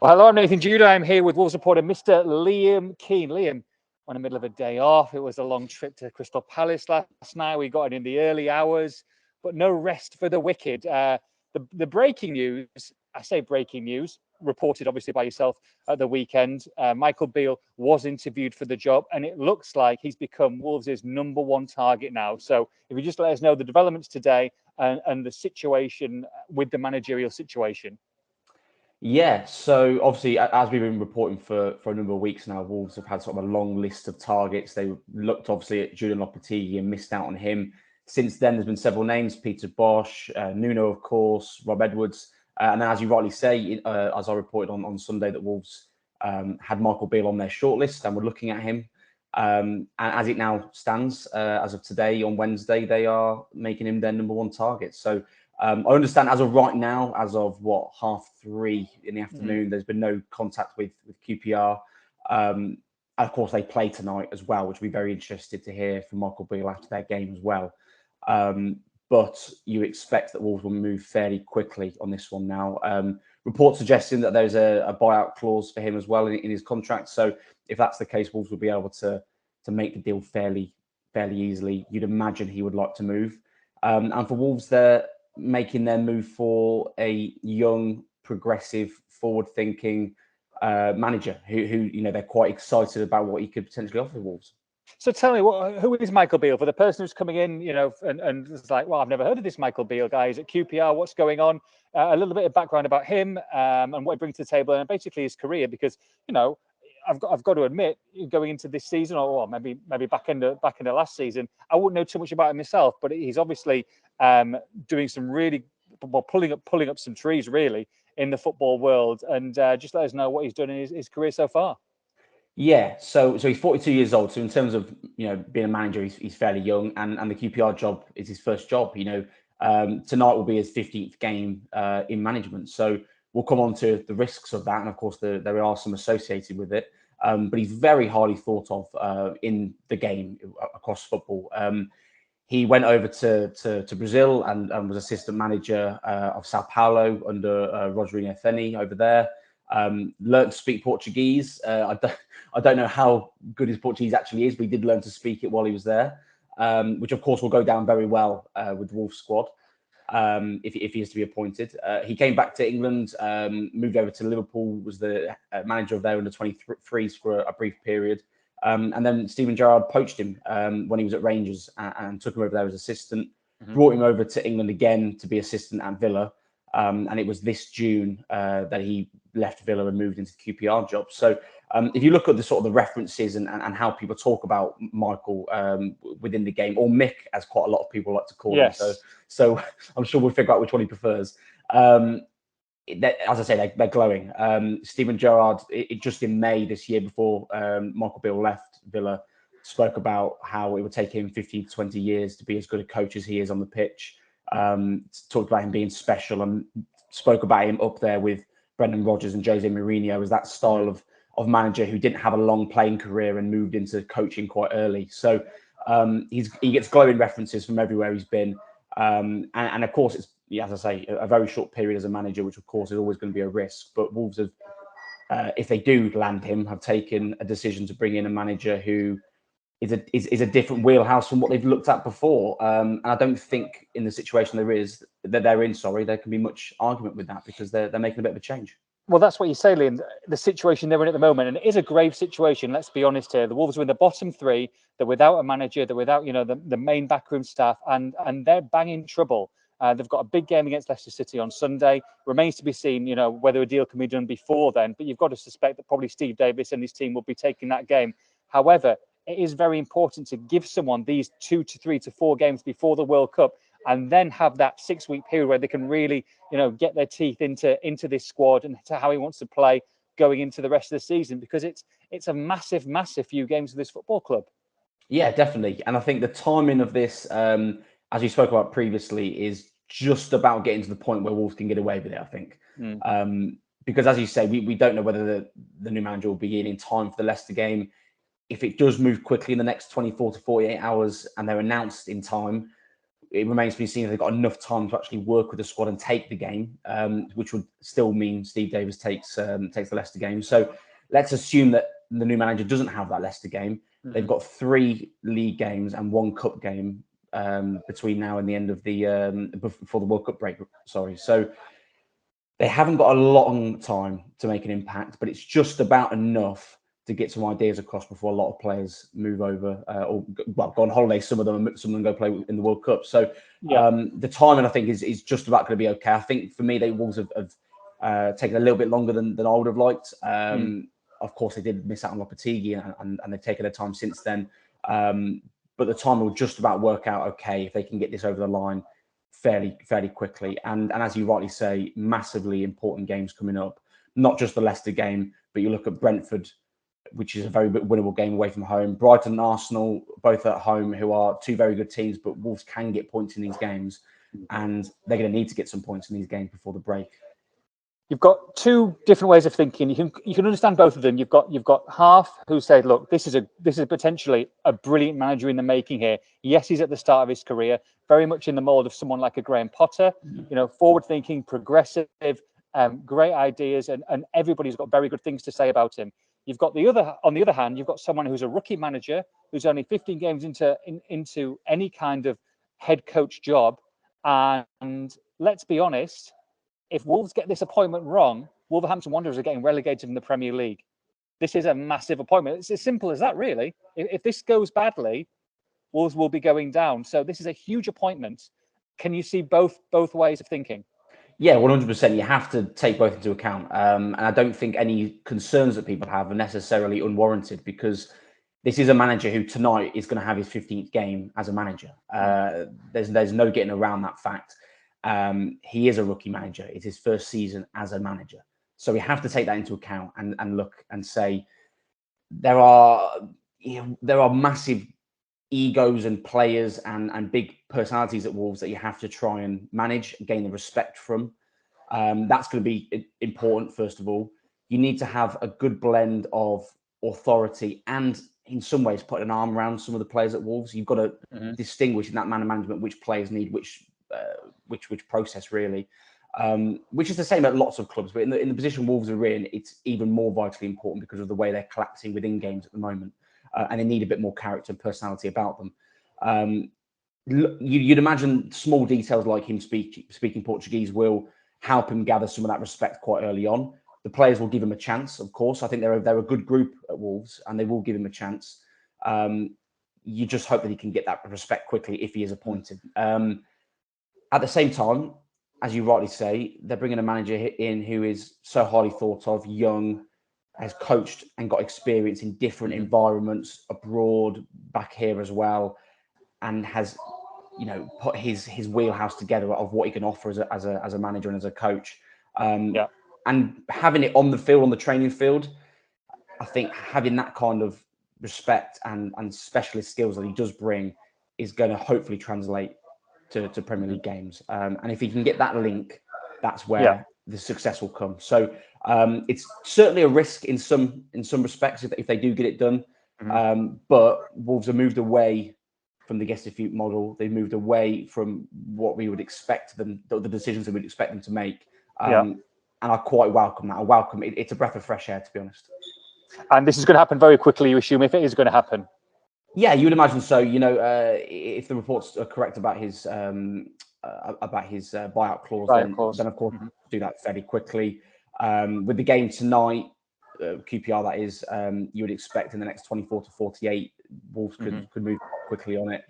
Well, hello, I'm Nathan Judah. I'm here with Wolves reporter Mr. Liam Keane. Liam, we're in the middle of a day off. It was a long trip to Crystal Palace last night. We got in the early hours, but no rest for the wicked. The breaking news, I say breaking news, reported obviously by yourself at the weekend. Michael Beale was interviewed for the job, and it looks like he's become Wolves' number one target now. So if you just let us know the developments today and the situation with the managerial situation. Yeah, so obviously, as we've been reporting for a number of weeks now, Wolves have had sort of a long list of targets. They looked obviously at Julian Lopetegui and missed out on him. Since then, there's been several names: Peter Bosz, Nuno, of course, Rob Edwards, and then, as you rightly say, as I reported on Sunday, that Wolves had Michael Beale on their shortlist and were looking at him. And as it now stands, as of today on Wednesday, they are making him their number one target. So. I understand as of right now, as of 3:30 in the afternoon, there's been no contact with QPR. And of course, they play tonight as well, which will be very interested to hear from Michael Beale after their game as well. But you expect that Wolves will move fairly quickly on this one now. Reports suggesting that there's a buyout clause for him as well in his contract. So if that's the case, Wolves will be able to make the deal fairly easily. You'd imagine he would like to move. And for Wolves, they're making their move for a young, progressive, forward-thinking manager who they're quite excited about what he could potentially offer the Wolves. So tell me, who is Michael Beale? For the person who's coming in, and it's like, well, I've never heard of this Michael Beale guy. He's at QPR. What's going on? A little bit of background about him and what he brings to the table, and basically his career. Because I've got to admit, going into this season, or maybe back in the last season, I wouldn't know too much about him myself. But he's obviously doing some really, pulling up some trees really in the football world. And just let us know what he's done in his career so far. Yeah, so he's 42 years old. So in terms of being a manager, he's fairly young, and the QPR job is his first job. Tonight will be his 15th game in management. So we'll come on to the risks of that, and of course there are some associated with it. But he's very highly thought of in the game across football. He went over to Brazil and was assistant manager of São Paulo under Rogerinho Ceni over there. Learned to speak Portuguese. I don't know how good his Portuguese actually is, but he did learn to speak it while he was there, which of course will go down very well with the Wolves squad if he is to be appointed. He came back to England, moved over to Liverpool, was the manager of their under 23s for a brief period. And then Steven Gerrard poached him when he was at Rangers and took him over there as assistant, brought him over to England again to be assistant at Villa. And it was this June that he left Villa and moved into the QPR job. So if you look at the sort of the references and how people talk about Michael within the game, or Mick, as quite a lot of people like to call him. So I'm sure we'll figure out which one he prefers. As I say, they're glowing. Steven Gerrard, just in May this year, before Michael Beale left Villa, spoke about how it would take him 15 to 20 years to be as good a coach as he is on the pitch. Talked about him being special and spoke about him up there with Brendan Rodgers and Jose Mourinho as that style of manager who didn't have a long playing career and moved into coaching quite early. So he gets glowing references from everywhere he's been. And of course, it's, as I say, a very short period as a manager, which of course is always going to be a risk. But Wolves have, if they do land him, have taken a decision to bring in a manager who is a different wheelhouse from what they've looked at before. And I don't think in the situation they're in, there can be much argument with that because they're making a bit of a change. Well, that's what you say, Liam. The situation they're in at the moment, and it is a grave situation. Let's be honest here. The Wolves are in the bottom three. They're without a manager. They're without, the main backroom staff, and they're banging trouble. They've got a big game against Leicester City on Sunday. Remains to be seen, whether a deal can be done before then. But you've got to suspect that probably Steve Davis and his team will be taking that game. However, it is very important to give someone these 2 to 3 to 4 games before the World Cup, and then have that 6-week period where they can really, get their teeth into this squad and to how he wants to play going into the rest of the season, because it's a massive, massive few games for this football club. Yeah, definitely. And I think the timing of this, as we spoke about previously, is just about getting to the point where Wolves can get away with it, I think. Because as you say, we don't know whether the new manager will be in time for the Leicester game. If it does move quickly in the next 24 to 48 hours and they're announced in time, it remains to be seen if they've got enough time to actually work with the squad and take the game, which would still mean Steve Davis takes the Leicester game. So let's assume that the new manager doesn't have that Leicester game. They've got 3 league games and 1 cup game between now and the end of the before the World Cup break. Sorry, so they haven't got a long time to make an impact, but it's just about enough to get some ideas across before a lot of players move over or go on holiday. Some of them go play in the World Cup. So the timing, I think, is just about going to be okay. I think for me, the Wolves have taken a little bit longer than I would have liked. Of course, they did miss out on Lopetegui, and they've taken their time since then. But the time will just about work out okay if they can get this over the line fairly quickly. And as you rightly say, massively important games coming up. Not just the Leicester game, but you look at Brentford, which is a very winnable game away from home. Brighton and Arsenal, both at home, who are 2 very good teams, but Wolves can get points in these games, and they're going to need to get some points in these games before the break. You've got 2 different ways of thinking. You can understand both of them. You've got half who say, look, this is potentially a brilliant manager in the making here. Yes, he's at the start of his career, very much in the mold of someone like a Graham Potter, forward-thinking, progressive, great ideas, and everybody's got very good things to say about him. You've got on the other hand, you've got someone who's a rookie manager who's only 15 games into any kind of head coach job. And let's be honest, if Wolves get this appointment wrong, Wolverhampton Wanderers are getting relegated from the Premier League. This is a massive appointment. It's as simple as that, really. If this goes badly, Wolves will be going down. So this is a huge appointment. Can you see both ways of thinking? Yeah, 100%. You have to take both into account. And I don't think any concerns that people have are necessarily unwarranted, because this is a manager who tonight is going to have his 15th game as a manager. There's no getting around that fact. He is a rookie manager. It's his first season as a manager. So we have to take that into account and look and say there are massive egos and players and big personalities at Wolves that you have to try and manage and gain the respect from. That's going to be important. First of all, you need to have a good blend of authority and, in some ways, put an arm around some of the players at Wolves. You've got to distinguish in that man of management which players need which process, really. Which is the same at lots of clubs, but in the position Wolves are in, it's even more vitally important because of the way they're collapsing within games at the moment. And they need a bit more character and personality about them. You'd imagine small details like him speaking Portuguese will help him gather some of that respect quite early on. The players will give him a chance, of course. I think they're a good group at Wolves, and they will give him a chance. You just hope that he can get that respect quickly if he is appointed. At the same time, as you rightly say, they're bringing a manager in who is so highly thought of, young, has coached and got experience in different environments abroad, back here as well, and has, put his wheelhouse together of what he can offer as a manager and as a coach. And having it on the field, on the training field, I think having that kind of respect and specialist skills that he does bring is going to hopefully translate to Premier League games. And if he can get that link, that's where the success will come. So it's certainly a risk in some respects if they do get it done. But Wolves have moved away from the Gestifute model. They've moved away from what we would expect them, the decisions that we'd expect them to make. And I quite welcome that. I welcome it. It's a breath of fresh air, to be honest. And this is going to happen very quickly, you assume, if it is going to happen? Yeah, you would imagine so. If the reports are correct about his buyout clause, then of course do that fairly quickly. With the game tonight, QPR that is, you would expect in the next 24 to 48, Wolves could move quickly on it.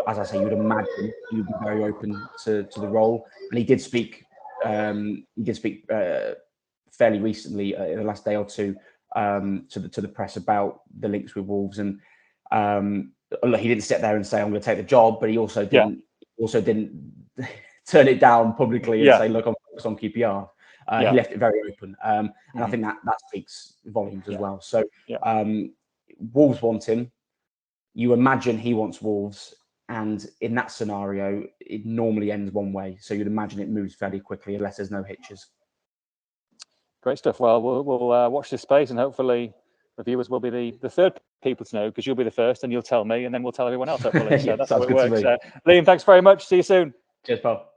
As I say, you would imagine he would be very open to the role, and he did speak. Fairly recently, in the last day or two, to the press about the links with Wolves, and he didn't sit there and say I'm going to take the job, but he also didn't turn it down publicly and say, look, I'm focused on QPR. He left it very open, and I think that speaks volumes as well. So Wolves want him. You imagine he wants Wolves, and in that scenario, it normally ends one way. So you'd imagine it moves fairly quickly unless there's no hitches. Great stuff. Well, we'll watch this space, and hopefully the viewers will be the third people to know, because you'll be the first and you'll tell me, and then we'll tell everyone else. Hopefully. So Yeah, that's how sounds it good to works. me. Liam, thanks very much. See you soon. Cheers, pal.